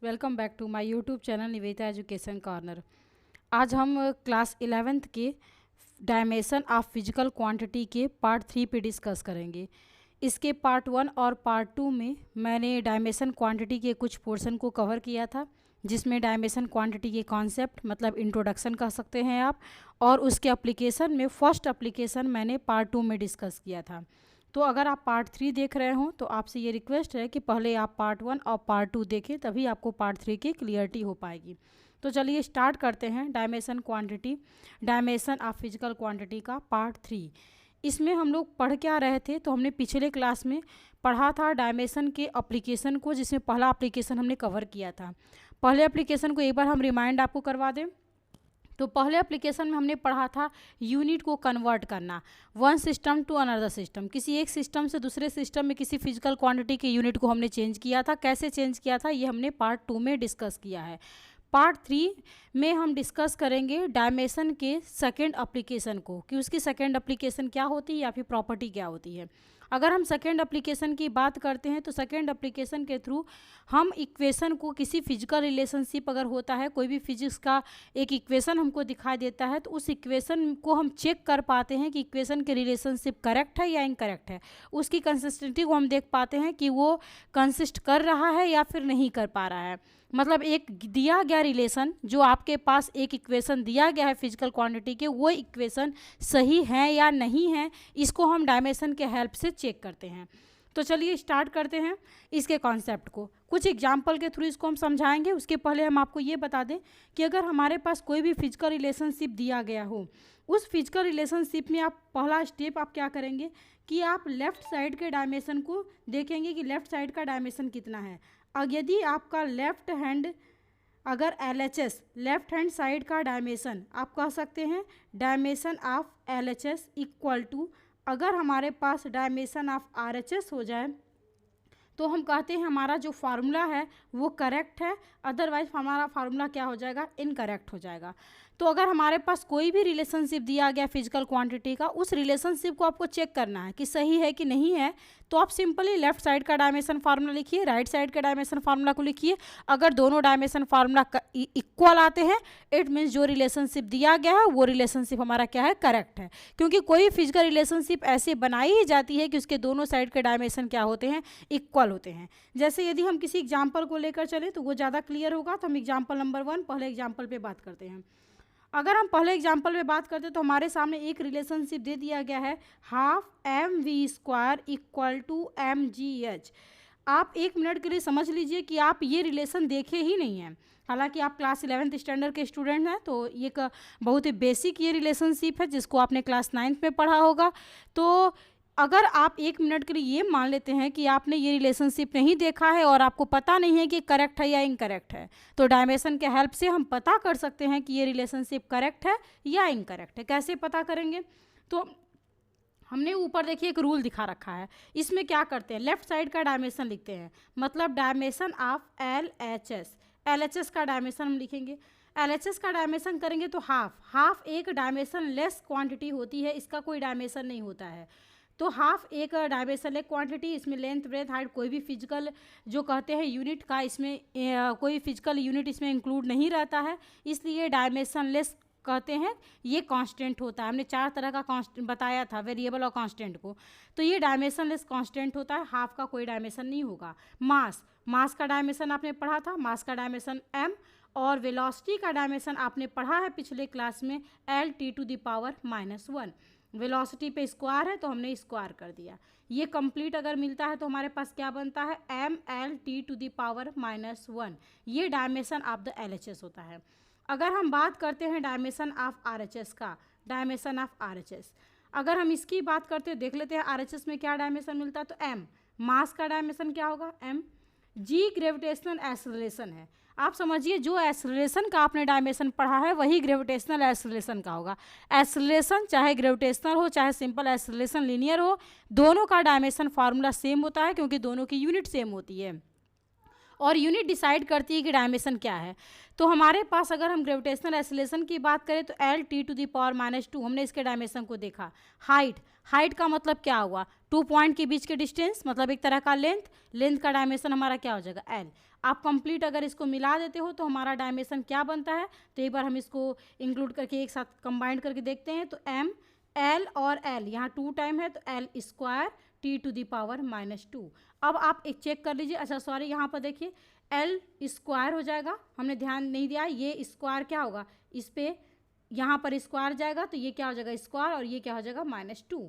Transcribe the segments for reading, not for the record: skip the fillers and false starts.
Welcome back to my YouTube channel Nivedita education corner. आज हम class 11th के dimension of physical quantity के part 3 पे डिस्कस करेंगे। इसके पार्ट 1 और पार्ट 2 में मैंने डायमेंशन क्वांटिटी के कुछ पोर्शन को कवर किया था, जिसमें डायमेंशन क्वांटिटी के कॉन्सेप्ट मतलब इंट्रोडक्शन कह सकते हैं आप, और उसके एप्लीकेशन में फर्स्ट एप्लीकेशन मैंने पार्ट 2 में डिस्कस किया था। तो अगर आप पार्ट 3 देख रहे हो तो आपसे ये रिक्वेस्ट है कि पहले आप पार्ट 1 और पार्ट 2 देखें, तभी आपको पार्ट 3 की क्लियरिटी हो पाएगी। तो चलिए स्टार्ट करते हैं dimension quantity, dimension of physical quantity का पार्ट 3। इसमें हम लोग पढ़ क्या रहे थे, तो हमने पिछले क्लास में पढ़ा था डायमेंशन के एप्लीकेशन को, जिसमें पहला एप्लीकेशन हमने कवर किया था। पहले एप्लीकेशन को एक बार हम रिमाइंड आपको करवा दें। तो पहले एप्लीकेशन में हमने पढ़ा था यूनिट को कन्वर्ट करना, one system to another system. किसी एक सिस्टम से दूसरे सिस्टम में किसी फिजिकल क्वांटिटी के यूनिट को हमने चेंज किया था। कैसे चेंज किया था ये हमने पार्ट 2 में डिस्कस किया है। पार्ट 3 में हम डिस्कस करेंगे डायमेंशन के सेकेंड एप्लीकेशन को, कि उसकी सेकेंड एप्लीकेशन क्या होती है या फिर प्रॉपर्टी क्या होती है। अगर हम सेकेंड एप्लीकेशन की बात करते हैं तो सेकेंड एप्लीकेशन के थ्रू हम इक्वेशन को, किसी फिजिकल रिलेशनशिप अगर होता है, कोई भी फिजिक्स का एक इक्वेशन हमको दिखाई देता है, तो उस इक्वेशन को हम चेक कर पाते हैं कि इक्वेशन के रिलेशनशिप करेक्ट है या इनकरेक्ट है। उसकी कंसिस्टेंटी को हम देख पाते हैं कि वो कंसिस्ट कर रहा है या फिर नहीं कर पा रहा है। मतलब एक दिया गया रिलेशन, जो आपके पास एक इक्वेशन दिया गया है फिजिकल क्वांटिटी के, वो इक्वेशन सही है या नहीं है, इसको हम डायमेंशन के हेल्प से चेक करते हैं। तो चलिए स्टार्ट करते हैं इसके कॉन्सेप्ट को। कुछ एग्जाम्पल के थ्रू इसको हम समझाएंगे। उसके पहले हम आपको ये बता दें कि अगर हमारे पास कोई भी फिजिकल रिलेशनशिप दिया गया हो, उस फिजिकल रिलेशनशिप में आप पहला स्टेप आप क्या करेंगे कि आप लेफ़्ट साइड के डायमेंशन को देखेंगे कि लेफ़्ट साइड का डायमेंशन कितना है। अब यदि आपका लेफ़्ट हैंड अगर LHS लेफ़्ट हैंड साइड का डायमेंशन, आप कह सकते हैं dimension of LHS equal to, अगर हमारे पास डायमेंशन ऑफ RHS हो जाए तो हम कहते हैं हमारा जो फार्मूला है वो करेक्ट है, अदरवाइज हमारा फार्मूला क्या हो जाएगा, इनकरेक्ट हो जाएगा। तो अगर हमारे पास कोई भी रिलेशनशिप दिया गया फिजिकल क्वांटिटी का, उस रिलेशनशिप को आपको चेक करना है कि सही है कि नहीं है। तो आप सिंपली लेफ्ट साइड का डायमेंशन फार्मूला लिखिए, राइट साइड का डायमेंशन फार्मूला को लिखिए। अगर दोनों डायमेंशन फार्मूला इक्वल आते हैं, इट मीन्स जो रिलेशनशिप दिया गया है वो रिलेशनशिप हमारा क्या है, करेक्ट है। क्योंकि कोई फिजिकल रिलेशनशिप ऐसे बनाई ही जाती है कि उसके दोनों साइड के डायमेंशन क्या होते हैं, इक्वल होते हैं। जैसे यदि हम किसी एग्जाम्पल को लेकर चले तो वो ज़्यादा क्लियर होगा। तो हम एग्जाम्पल नंबर 1 पहले एग्जाम्पल पे बात करते हैं। अगर हम पहले एग्जाम्पल में बात करते हैं तो हमारे सामने एक रिलेशनशिप दे दिया गया है, half mv² equal to mgh। आप एक मिनट के लिए समझ लीजिए कि आप ये रिलेशन देखे ही नहीं हैं। हालांकि आप क्लास 11th स्टैंडर्ड के स्टूडेंट हैं, तो ये एक बहुत ही बेसिक ये रिलेशनशिप है जिसको आपने क्लास 9th में पढ़ा होगा। तो अगर आप एक मिनट के लिए ये मान लेते हैं कि आपने ये रिलेशनशिप नहीं देखा है और आपको पता नहीं है कि करेक्ट है या इनकरेक्ट है, तो डायमेंशन के हेल्प से हम पता कर सकते हैं कि ये रिलेशनशिप करेक्ट है या इनकरेक्ट है। कैसे पता करेंगे, तो हमने ऊपर देखिए एक रूल दिखा रखा है। इसमें क्या करते हैं, लेफ्ट साइड का डायमेंशन लिखते हैं, मतलब डायमेंशन ऑफ LHS का डायमेंशन हम लिखेंगे। LHS का डायमेंशन करेंगे तो हाफ एक डायमेंशन लेस क्वांटिटी होती है, इसका कोई डायमेंशन नहीं होता है। तो हाफ एक डायमेंशन लेस क्वांटिटी, इसमें लेंथ ब्रेथ हाइट कोई भी फिजिकल जो कहते हैं यूनिट का, इसमें कोई फिजिकल यूनिट इसमें इंक्लूड नहीं रहता है, इसलिए डायमेंशन लेस कहते हैं। ये कांस्टेंट होता है, हमने 4 तरह का कांस्टेंट बताया था, वेरिएबल और कांस्टेंट को। तो ये डायमेंशन लेस कांस्टेंट होता है, हाफ का कोई डायमेंशन नहीं होगा। मास का डायमेंशन आपने पढ़ा था, मास का डायमेंशन m, और वेलोसिटी का डायमेंशन आपने पढ़ा है पिछले क्लास में, L(t⁻⁻1). वेलोसिटी पे स्क्वायर है तो हमने स्क्वायर कर दिया। ये कंप्लीट अगर मिलता है तो हमारे पास क्या बनता है, mL(t⁻⁻1). ये डायमेंशन ऑफ द LHS होता है। अगर हम बात करते हैं डायमेंशन ऑफ RHS का, डायमेंशन ऑफ RHS अगर हम इसकी बात करते हैं, देख लेते हैं RHS में क्या डायमेंशन मिलता है। तो m मास का डायमेंशन क्या होगा, m। g ग्रेविटेशनल एक्सेलरेशन है। आप समझिए जो एक्सेलरेशन का आपने डायमेंशन पढ़ा है वही ग्रेविटेशनल एक्सेलरेशन का होगा। एक्सेलरेशन चाहे ग्रेविटेशनल हो चाहे सिंपल एक्सेलरेशन लीनियर हो, दोनों का डायमेंशन फार्मूला सेम होता है, क्योंकि दोनों की यूनिट सेम होती है और यूनिट डिसाइड करती है कि डायमेंशन क्या है। तो हमारे पास अगर हम ग्रेविटेशनल एक्सेलरेशन की बात करें तो L(t⁻²2), हमने इसके डायमेंशन को देखा। हाइट का मतलब क्या हुआ, 2 पॉइंट के बीच के डिस्टेंस, मतलब एक तरह का लेंथ का डायमेंशन हमारा क्या हो जाएगा, L। आप कंप्लीट अगर इसको मिला देते हो तो हमारा डायमेंशन क्या बनता है, तो एक बार हम इसको इंक्लूड करके एक साथ कंबाइन करके देखते हैं। तो m l और l यहाँ 2 टाइम है तो l square t to the power -2। अब आप एक चेक कर लीजिए, अच्छा सॉरी यहाँ पर देखिए l स्क्वायर हो जाएगा, हमने ध्यान नहीं दिया, ये स्क्वायर क्या होगा, इस पे यहाँ पर स्क्वायर जाएगा तो ये क्या हो जाएगा स्क्वायर और ये क्या हो जाएगा -2।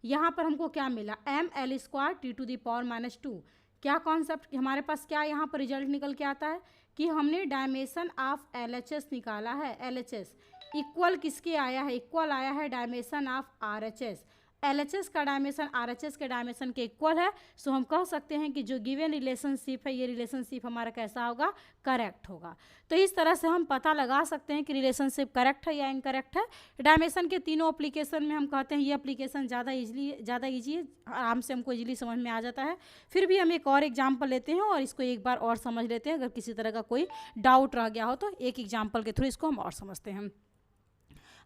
यहाँ पर हमको क्या मिला m l square t to the power -2। क्या कॉन्सेप्ट हमारे पास क्या यहाँ पर रिजल्ट निकल के आता है कि हमने डायमेंशन ऑफ LHS निकाला है। LHS इक्वल किसके आया है, इक्वल आया है डायमेंशन ऑफ RHS। LHS का डायमेंशन RHS के डायमेंशन के इक्वल है, सो हम कह सकते हैं कि जो गिवन रिलेशनशिप है ये रिलेशनशिप हमारा कैसा होगा, करेक्ट होगा। तो इस तरह से हम पता लगा सकते हैं कि रिलेशनशिप करेक्ट है या इनकरेक्ट है। डायमेंशन के तीनों एप्लीकेशन में हम कहते हैं ये एप्लीकेशन ज़्यादा ईजी है, आराम से हमको ईजिली समझ में आ जाता है। फिर भी हम एक और एग्जाम्पल लेते हैं और इसको एक बार और समझ लेते हैं, अगर किसी तरह का कोई डाउट रह गया हो तो एक एग्जाम्पल के थ्रू इसको हम और समझते हैं।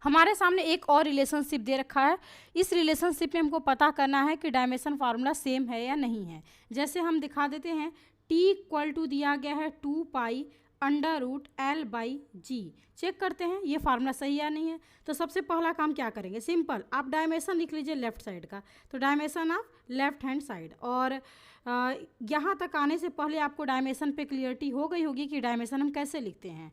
हमारे सामने एक और रिलेशनशिप दे रखा है, इस रिलेशनशिप में हमको पता करना है कि डायमेंशन फार्मूला सेम है या नहीं है। जैसे हम दिखा देते हैं, t इक्वल टू दिया गया है 2 पाई √L/g। चेक करते हैं ये फार्मूला सही या नहीं है। तो सबसे पहला काम क्या करेंगे, सिंपल आप डायमेंशन लिख लीजिए लेफ्ट साइड का, तो dimension of left hand side. और यहाँ तक आने से पहले आपको डायमेंशन पे क्लियरिटी हो गई होगी कि डायमेंशन हम कैसे लिखते हैं।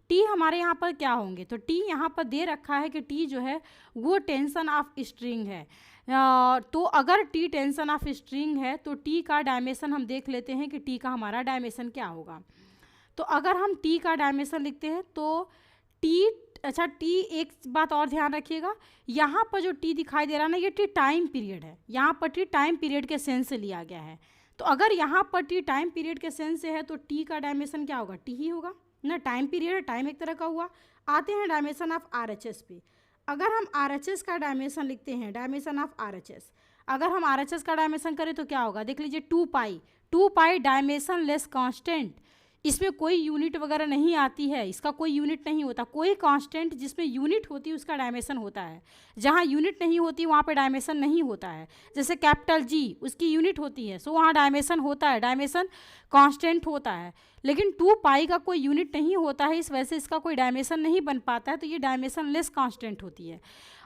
टी हमारे यहाँ पर क्या होंगे, तो टी यहाँ पर दे रखा है कि टी जो है वो टेंशन ऑफ स्ट्रिंग है। तो अगर टी टेंशन ऑफ स्ट्रिंग है तो टी का डायमेंशन हम देख लेते हैं कि टी का हमारा डायमेंशन क्या होगा। तो अगर हम टी का डायमेंशन लिखते हैं तो टी, अच्छा टी एक बात और ध्यान रखिएगा, यहाँ पर जो टी दिखाई दे रहा है ना, ये टी टाइम पीरियड है, यहाँ पर टी टाइम पीरियड के सेंस से लिया गया है। तो अगर यहाँ पर टी टाइम पीरियड के सेंस से है तो टी का डायमेंशन क्या होगा, टी ही होगा ना, टाइम पीरियड है, टाइम एक तरह का हुआ। आते हैं डायमेंशन ऑफ RHS पे। अगर हम RHS का डायमेंशन लिखते हैं, डायमेंशन ऑफ RHS, अगर हम RHS का डायमेंशन करें तो क्या होगा, देख लीजिए 2 पाई डायमेंशन लेस कांस्टेंट, इसमें कोई यूनिट वगैरह नहीं आती है, इसका कोई यूनिट नहीं होता। कोई कांस्टेंट जिसमें यूनिट होती है उसका डायमेंशन होता है, जहाँ यूनिट नहीं होती वहाँ पे डायमेंशन नहीं होता है। जैसे कैपिटल G उसकी यूनिट होती है, सो वहाँ डायमेंशन होता है, डायमेंशन कांस्टेंट होता है। लेकिन 2 पाई का कोई यूनिट नहीं होता है, इस वजह से इसका कोई डायमेंशन नहीं बन पाता है, तो ये डायमेंशन लेस कांस्टेंट होती है।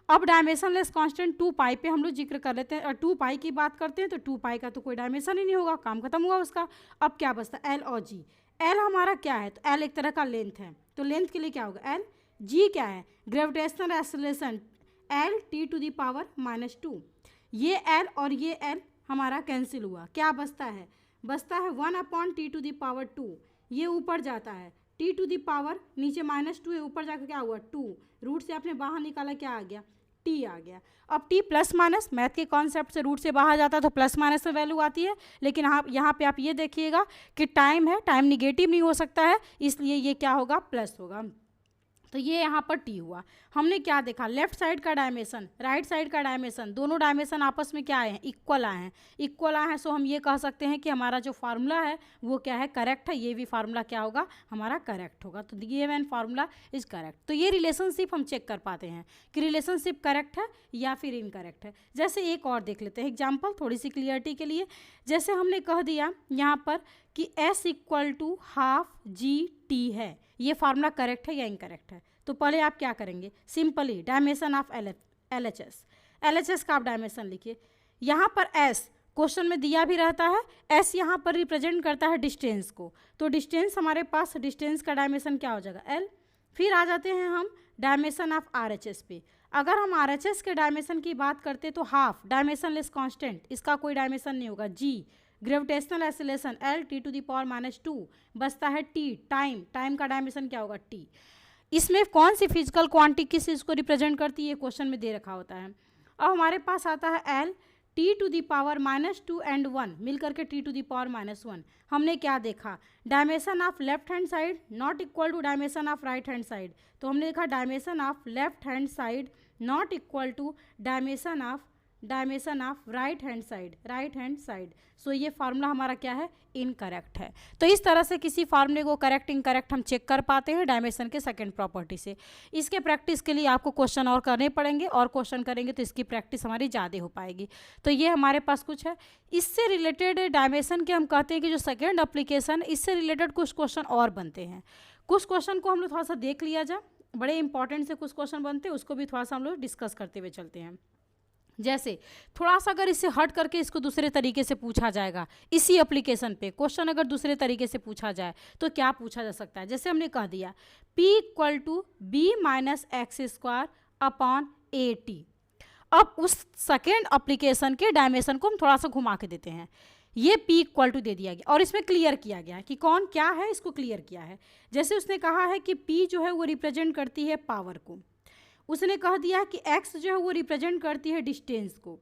अब डायमेंशन लेस कांस्टेंट 2 पाई पे हम लोग जिक्र कर लेते हैं, और 2 पाई की बात करते हैं तो 2 पाई का तो कोई डायमेंशन ही नहीं होगा, काम खत्म हुआ उसका। अब क्या बचता है, L और G। L हमारा क्या है, तो L एक तरह का लेंथ है, तो लेंथ के लिए क्या होगा L। G क्या है, gravitational acceleration L t to the power -2। ये L और ये L हमारा कैंसिल हुआ, क्या बचता है, बचता है 1/t टू दी पावर 2। ये ऊपर जाता है, t टू दी पावर नीचे -2 है, ऊपर जाकर क्या हुआ 2, रूट से आपने बाहर निकाला क्या आ गया, t आ गया। अब t प्लस माइनस, मैथ के कॉन्सेप्ट से रूट से बाहर जाता है तो प्लस माइनस में वैल्यू आती है, लेकिन यहाँ पे आप ये देखिएगा कि टाइम है, टाइम निगेटिव नहीं हो सकता है, इसलिए ये क्या होगा, प्लस होगा। तो ये यहाँ पर t हुआ। हमने क्या देखा, लेफ्ट साइड का डायमेंशन, राइट साइड का डायमेंशन, दोनों डायमेंशन आपस में क्या आए हैं, इक्वल आए हैं, इक्वल आए हैं। सो हम ये कह सकते हैं कि हमारा जो फार्मूला है वो क्या है, करेक्ट है। ये भी फार्मूला क्या होगा, हमारा करेक्ट होगा। तो ये मैन फार्मूला इज करेक्ट। तो ये रिलेशनशिप हम चेक कर पाते हैं कि रिलेशनशिप करेक्ट है या फिर इनकरेक्ट है। जैसे एक और देख लेते हैं एग्जाम्पल, थोड़ी सी क्लियरिटी के लिए। जैसे हमने कह दिया यहाँ पर कि S इक्वल टू ½ GT है, ये फार्मूला करेक्ट है या इनकरेक्ट है। तो पहले आप क्या करेंगे, सिंपली डायमेंशन ऑफ LHS का आप डायमेंशन लिखिए। यहाँ पर S क्वेश्चन में दिया भी रहता है, S यहाँ पर रिप्रेजेंट करता है डिस्टेंस को, तो डिस्टेंस हमारे पास, डिस्टेंस का डायमेंशन क्या हो जाएगा L। फिर आ जाते हैं हम डायमेंशन ऑफ RHS पे। अगर हम RHS के डायमेंशन की बात करते तो हाफ डायमेंशन लेस कांस्टेंट, इसका कोई डायमेंशन नहीं होगा, G gravitational acceleration L t to the power -2, बचता है T टाइम का डायमेंशन क्या होगा T। इसमें कौन सी फिजिकल क्वांटिटी किस चीज़ को रिप्रेजेंट करती है, क्वेश्चन में दे रखा होता है। अब हमारे पास आता है L t to the power -2 and 1 मिलकर के t टू दी पावर -1। हमने क्या देखा, dimension of left hand side not equal to dimension of right hand side. तो हमने देखा dimension of left hand side not equal to dimension of dimension of right hand side. So ये formula हमारा क्या है, इनकरेक्ट है। तो इस तरह से किसी फार्मूले को करेक्ट इनकरेक्ट हम चेक कर पाते हैं डायमेंशन के सेकंड प्रॉपर्टी से। इसके प्रैक्टिस के लिए आपको क्वेश्चन और करने पड़ेंगे, और क्वेश्चन करेंगे तो इसकी प्रैक्टिस हमारी ज़्यादा हो पाएगी। तो ये हमारे पास कुछ है। इससे रिलेटेड डायमेंशन के हम कहते हैं कि जो सेकेंड एप्लीकेशन, इससे रिलेटेड कुछ क्वेश्चन और बनते हैं। कुछ क्वेश्चन को हम लोग थोड़ा सा देख लिया जाए, बड़े इंपॉर्टेंट से कुछ क्वेश्चन बनते हैं, उसको भी थोड़ा सा हम लोग डिस्कस करते हुए चलते हैं। जैसे थोड़ा सा अगर इससे हट करके इसको दूसरे तरीके से पूछा जाएगा, इसी एप्लीकेशन पे क्वेश्चन अगर दूसरे तरीके से पूछा जाए तो क्या पूछा जा सकता है। जैसे हमने कह दिया P = B - x² upon AT। अब उस सेकेंड एप्लीकेशन के डायमेंशन को हम थोड़ा सा घुमा के देते हैं। ये P = दे दिया गया और इसमें क्लियर किया गया कि कौन क्या है, इसको क्लियर किया है। जैसे उसने कहा है कि P जो है वो रिप्रेजेंट करती है पावर को, उसने कह दिया कि x जो है वो रिप्रेजेंट करती है डिस्टेंस को,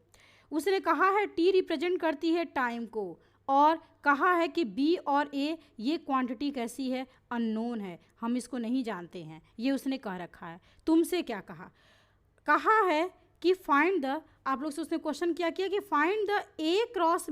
उसने कहा है T रिप्रेजेंट करती है टाइम को, और कहा है कि B और A ये क्वांटिटी कैसी है, अननोन है, हम इसको नहीं जानते हैं, ये उसने कह रखा है। तुमसे क्या कहा, कहा है कि फाइंड द, आप लोग से उसने क्वेश्चन क्या किया कि find the A cross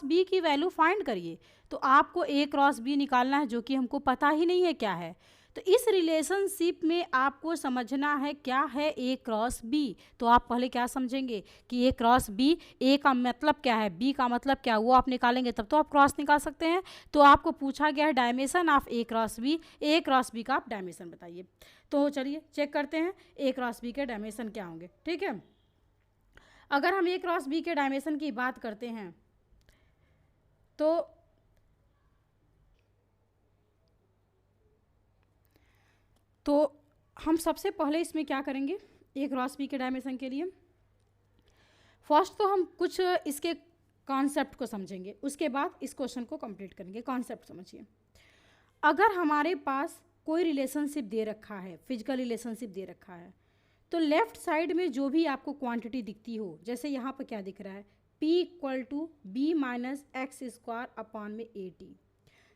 B की वैल्यू फाइंड करिए। तो आपको A क्रॉस B निकालना है, जो कि हमको पता ही नहीं है क्या है। तो इस रिलेशनशिप में आपको समझना है क्या है A क्रॉस B। तो आप पहले क्या समझेंगे कि A क्रॉस B, A का मतलब क्या है, B का मतलब क्या है, वो आप निकालेंगे तब तो आप क्रॉस निकाल सकते हैं। तो आपको पूछा गया है dimension of A cross B का आप डायमेंशन बताइए। तो चलिए चेक करते हैं A क्रॉस B के डायमेंशन क्या होंगे। ठीक है, अगर हम A क्रॉस B के डायमेंशन की बात करते हैं तो हम सबसे पहले इसमें क्या करेंगे, A क्रॉस B के डायमेंशन के लिए फर्स्ट तो हम कुछ इसके कॉन्सेप्ट को समझेंगे, उसके बाद इस क्वेश्चन को कंप्लीट करेंगे। कॉन्सेप्ट समझिए, अगर हमारे पास कोई रिलेशनशिप दे रखा है, फिजिकल रिलेशनशिप दे रखा है, तो लेफ्ट साइड में जो भी आपको क्वांटिटी दिखती हो, जैसे यहाँ पर क्या दिख रहा है, P = B - x² अपॉन में AT।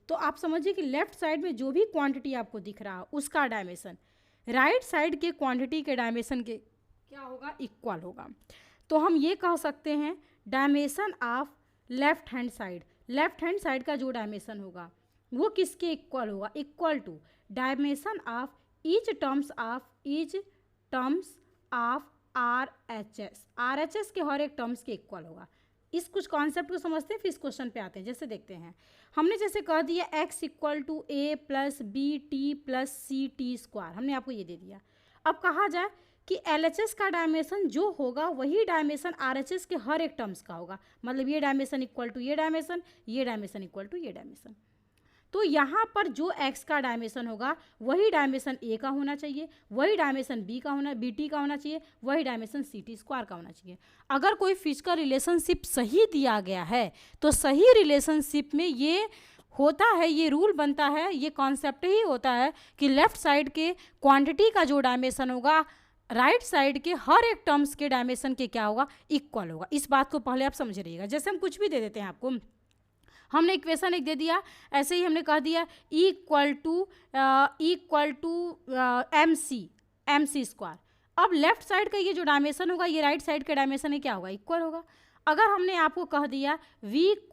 तो आप समझिए कि लेफ्ट साइड में जो भी क्वांटिटी आपको दिख रहा है उसका डायमेंशन राइट साइड के क्वांटिटी के डायमेंशन के क्या होगा, इक्वल होगा। तो हम ये कह सकते हैं dimension of left hand side का जो डायमेंशन होगा वो किसके इक्वल होगा, equal to dimension of each terms of RHS के हर एक टर्म्स के इक्वल होगा। इस कुछ कॉन्सेप्ट को समझते हैं, फिर इस क्वेश्चन पे आते हैं। जैसे देखते हैं, हमने जैसे कह दिया x = A + BT + CT², हमने आपको ये दे दिया। अब कहा जाए कि LHS का डायमेंशन जो होगा वही डायमेंशन RHS के हर एक टर्म्स का होगा, मतलब ये डायमेंशन इक्वल टू ये डायमेंशन, ये डायमेंशन इक्वल टू ये डायमेंशन। तो यहाँ पर जो x का डायमेंशन होगा वही डायमेंशन A का होना चाहिए, वही डायमेंशन BT का होना चाहिए, वही डायमेंशन CT² का होना चाहिए। अगर कोई फिजिकल रिलेशनशिप सही दिया गया है तो सही रिलेशनशिप में ये होता है, ये रूल बनता है, ये कॉन्सेप्ट ही होता है कि लेफ्ट साइड के क्वांटिटी का जो डायमेंशन होगा राइट साइड के हर एक टर्म्स के डायमेंशन के क्या होगा, इक्वल होगा। इस बात को पहले आप समझ रहिएगा। जैसे हम कुछ भी दे देते हैं आपको, हमने इक्वेशन एक दे दिया, ऐसे ही हमने कह दिया इक्वल टू MC²। अब लेफ्ट साइड का ये जो डायमेंशन होगा ये राइट साइड के डायमेंशन है क्या होगा, इक्वल होगा। अगर हमने आपको कह दिया V =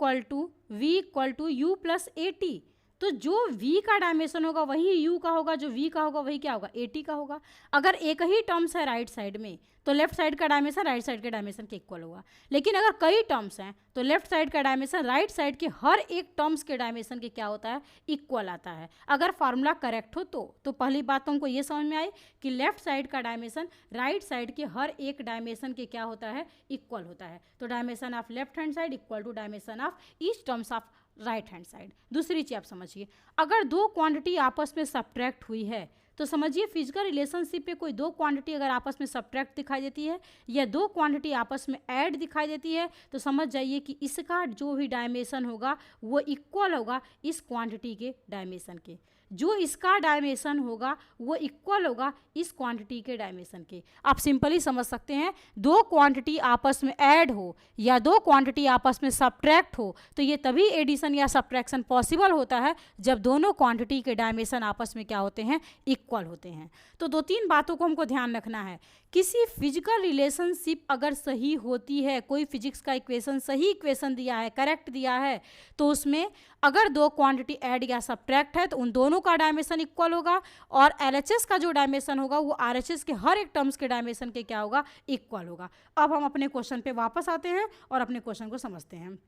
U + AT, तो जो V का डायमेंशन होगा वही U का होगा, जो V का होगा वही क्या होगा, AT का होगा। अगर एक ही टर्म्स है राइट साइड में तो लेफ्ट साइड का डायमेंशन राइट साइड के डायमेंशन के इक्वल होगा। लेकिन अगर कई टर्म्स हैं तो लेफ्ट साइड का डायमेंशन राइट साइड के हर एक टर्म्स के डायमेंशन के क्या होता है, इक्वल आता है। अगर फार्मूला करेक्ट हो तो पहली बात तो हमको ये समझ में आई कि लेफ्ट साइड का डायमेंशन राइट साइड के हर एक डायमेंशन के क्या होता है, इक्वल होता है। तो dimension of left hand side equal to dimension of each terms of right hand side. दूसरी चीज़ आप समझिए, अगर दो क्वांटिटी आपस में सब्ट्रैक्ट हुई है तो समझिए फिजिकल रिलेशनशिप पे कोई दो क्वांटिटी अगर आपस में सब्ट्रैक्ट दिखाई देती है या दो क्वांटिटी आपस में ऐड दिखाई देती है तो समझ जाइए कि इसका जो भी डायमेंशन होगा वो इक्वल होगा इस क्वांटिटी के डायमेंशन के। जो इसका डायमेंशन होगा वो इक्वल होगा इस क्वांटिटी के डायमेंशन के। आप सिंपली समझ सकते हैं, दो क्वांटिटी आपस में ऐड हो या दो क्वांटिटी आपस में सब्ट्रैक्ट हो तो ये तभी एडिशन या सब्ट्रैक्शन पॉसिबल होता है जब दोनों क्वांटिटी के डायमेंशन आपस में क्या होते हैं, इक्वल होते हैं। तो 2-3 बातों को हमको ध्यान रखना है। किसी फिजिकल रिलेशनशिप अगर सही होती है, कोई फिजिक्स का इक्वेशन सही इक्वेशन दिया है, करेक्ट दिया है, तो उसमें अगर दो क्वांटिटी ऐड या सब्ट्रैक्ट है तो उन दोनों का डायमेंशन इक्वल होगा, और एलएचएस का जो डायमेंशन होगा वो आरएचएस के हर एक टर्म्स के डायमेंशन के क्या होगा, इक्वल होगा। अब हम अपने क्वेश्चन पे वापस आते हैं और अपने क्वेश्चन को समझते हैं।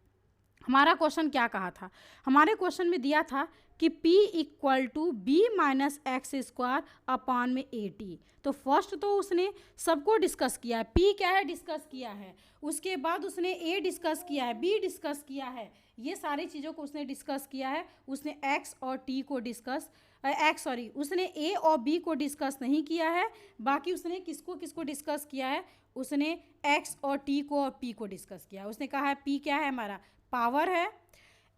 हमारा क्वेश्चन क्या कहा था? हमारे क्वेश्चन में दिया था कि P equal to B minus X square upon में AT। तो फर्स्ट तो उसने सबको डिस्कस किया है, P क्या है डिस्कस किया है, उसके बाद उसने A डिस्कस किया है, B डिस्कस किया है, ये सारी चीज़ों को उसने डिस्कस किया है। उसने X और T को उसने A और B को डिस्कस नहीं किया है। बाकी उसने किसको किसको डिस्कस किया है? उसने X और T को और P को डिस्कस किया है। उसने कहा है P क्या है हमारा, पावर है,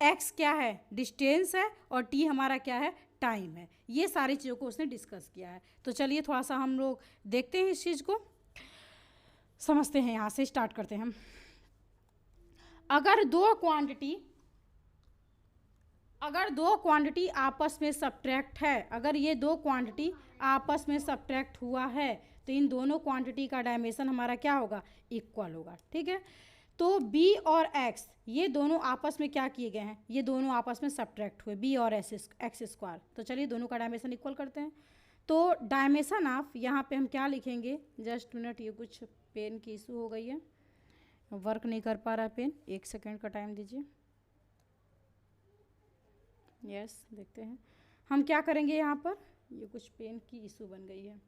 x क्या है, डिस्टेंस है, और t हमारा क्या है, टाइम है। ये सारी चीज़ों को उसने डिस्कस किया है। तो चलिए थोड़ा सा हम लोग देखते हैं, इस चीज़ को समझते हैं। यहाँ से स्टार्ट करते हैं हम। अगर दो क्वांटिटी आपस में सब्ट्रैक्ट है, अगर ये दो क्वांटिटी आपस में सब्ट्रैक्ट हुआ है, तो इन दोनों क्वांटिटी का डायमेंशन हमारा क्या होगा, इक्वल होगा। ठीक है, तो b और x ये दोनों आपस में क्या किए गए हैं, ये दोनों आपस में सब्ट्रैक्ट हुए, b और एक्स स्क्वायर। तो चलिए दोनों का डायमेंशन इक्वल करते हैं। तो डायमेंशन ऑफ, यहाँ पे हम क्या लिखेंगे, जस्ट मिनट, ये कुछ पेन की इशू हो गई है, वर्क नहीं कर पा रहा है पेन, 1 सेकेंड का टाइम दीजिए। यस, देखते हैं हम क्या करेंगे। यहाँ पर ये कुछ पेन की इशू बन गई है।